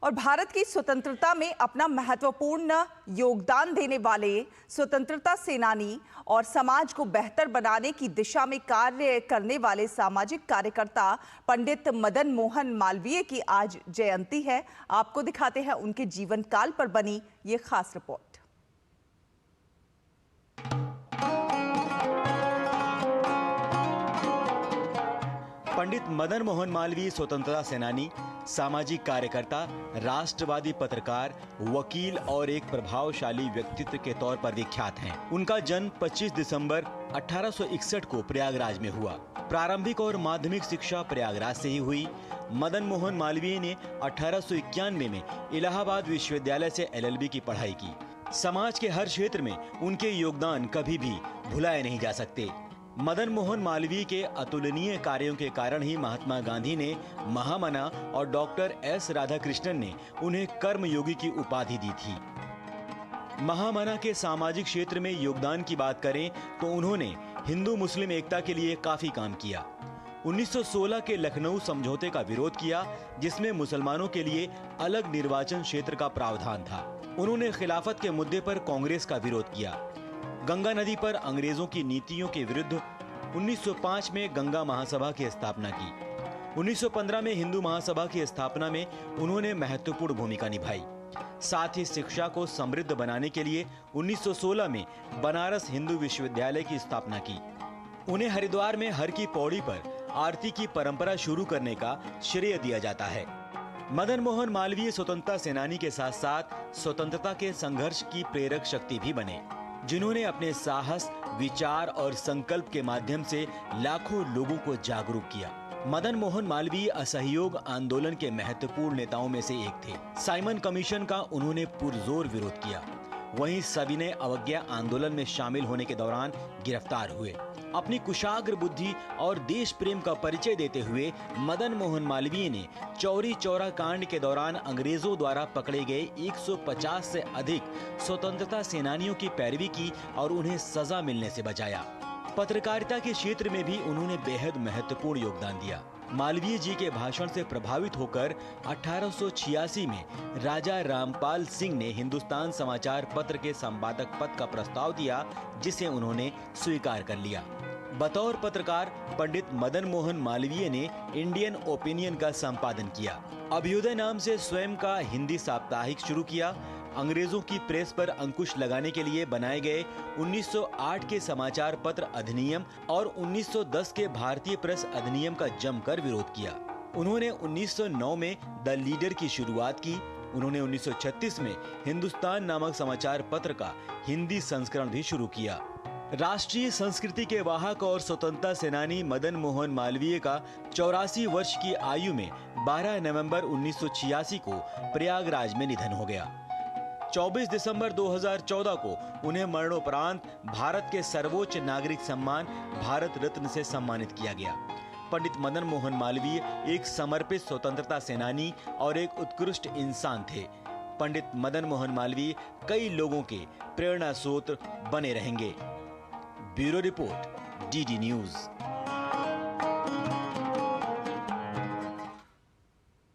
और भारत की स्वतंत्रता में अपना महत्वपूर्ण योगदान देने वाले स्वतंत्रता सेनानी और समाज को बेहतर बनाने की दिशा में कार्य करने वाले सामाजिक कार्यकर्ता पंडित मदन मोहन मालवीय की आज जयंती है। आपको दिखाते हैं उनके जीवन काल पर बनी ये खास रिपोर्ट। पंडित मदन मोहन मालवीय स्वतंत्रता सेनानी, सामाजिक कार्यकर्ता, राष्ट्रवादी पत्रकार, वकील और एक प्रभावशाली व्यक्तित्व के तौर पर विख्यात हैं। उनका जन्म 25 दिसंबर 1861 को प्रयागराज में हुआ। प्रारंभिक और माध्यमिक शिक्षा प्रयागराज से ही हुई। मदन मोहन मालवीय ने 1891 में इलाहाबाद विश्वविद्यालय से LLB की पढ़ाई की। समाज के हर क्षेत्र में उनके योगदान कभी भी भुलाए नहीं जा सकते। मदन मोहन मालवीय के अतुलनीय कार्यों के कारण ही महात्मा गांधी ने महामना और डॉक्टर S राधाकृष्णन ने उन्हें कर्मयोगी की उपाधि दी थी। महामना के सामाजिक क्षेत्र में योगदान की बात करें तो उन्होंने हिंदू मुस्लिम एकता के लिए काफी काम किया। 1916 के लखनऊ समझौते का विरोध किया, जिसमें मुसलमानों के लिए अलग निर्वाचन क्षेत्र का प्रावधान था। उन्होंने खिलाफत के मुद्दे पर कांग्रेस का विरोध किया। गंगा नदी पर अंग्रेजों की नीतियों के विरुद्ध 1905 में गंगा महासभा की स्थापना की। 1915 में हिंदू महासभा की स्थापना में उन्होंने महत्वपूर्ण भूमिका निभाई। साथ ही शिक्षा को समृद्ध बनाने के लिए 1916 में बनारस हिंदू विश्वविद्यालय की स्थापना की। उन्हें हरिद्वार में हर की पौड़ी पर आरती की परंपरा शुरू करने का श्रेय दिया जाता है। मदन मोहन मालवीय स्वतंत्रता सेनानी के साथ साथ स्वतंत्रता के संघर्ष की प्रेरक शक्ति भी बने, जिन्होंने अपने साहस, विचार और संकल्प के माध्यम से लाखों लोगों को जागरूक किया। मदन मोहन मालवीय असहयोग आंदोलन के महत्वपूर्ण नेताओं में से एक थे। साइमन कमीशन का उन्होंने पुरजोर विरोध किया। वहीं सविनय अवज्ञा आंदोलन में शामिल होने के दौरान गिरफ्तार हुए। अपनी कुशाग्र बुद्धि और देश प्रेम का परिचय देते हुए मदन मोहन मालवीय ने चौरी चौरा कांड के दौरान अंग्रेजों द्वारा पकड़े गए 150 से अधिक स्वतंत्रता सेनानियों की पैरवी की और उन्हें सजा मिलने से बचाया। पत्रकारिता के क्षेत्र में भी उन्होंने बेहद महत्वपूर्ण योगदान दिया। मालवीय जी के भाषण से प्रभावित होकर 1886 में राजा रामपाल सिंह ने हिंदुस्तान समाचार पत्र के संपादक पद का प्रस्ताव दिया, जिसे उन्होंने स्वीकार कर लिया। बतौर पत्रकार पंडित मदन मोहन मालवीय ने इंडियन ओपिनियन का संपादन किया। अभ्युदय नाम से स्वयं का हिंदी साप्ताहिक शुरू किया। अंग्रेजों की प्रेस पर अंकुश लगाने के लिए बनाए गए 1908 के समाचार पत्र अधिनियम और 1910 के भारतीय प्रेस अधिनियम का जमकर विरोध किया। उन्होंने 1909 में द लीडर की शुरुआत की। उन्होंने 1936 में हिंदुस्तान नामक समाचार पत्र का हिंदी संस्करण भी शुरू किया। राष्ट्रीय संस्कृति के वाहक और स्वतंत्रता सेनानी मदन मोहन मालवीय का 84 वर्ष की आयु में 12 नवंबर 1986 को प्रयागराज में निधन हो गया। 24 दिसंबर 2014 को उन्हें मरणोपरांत भारत के सर्वोच्च नागरिक सम्मान भारत रत्न से सम्मानित किया गया। पंडित मदन मोहन मालवीय एक समर्पित स्वतंत्रता सेनानी और एक उत्कृष्ट इंसान थे। पंडित मदन मोहन मालवीय कई लोगों के प्रेरणा स्रोत बने रहेंगे। Bureau report, DD news.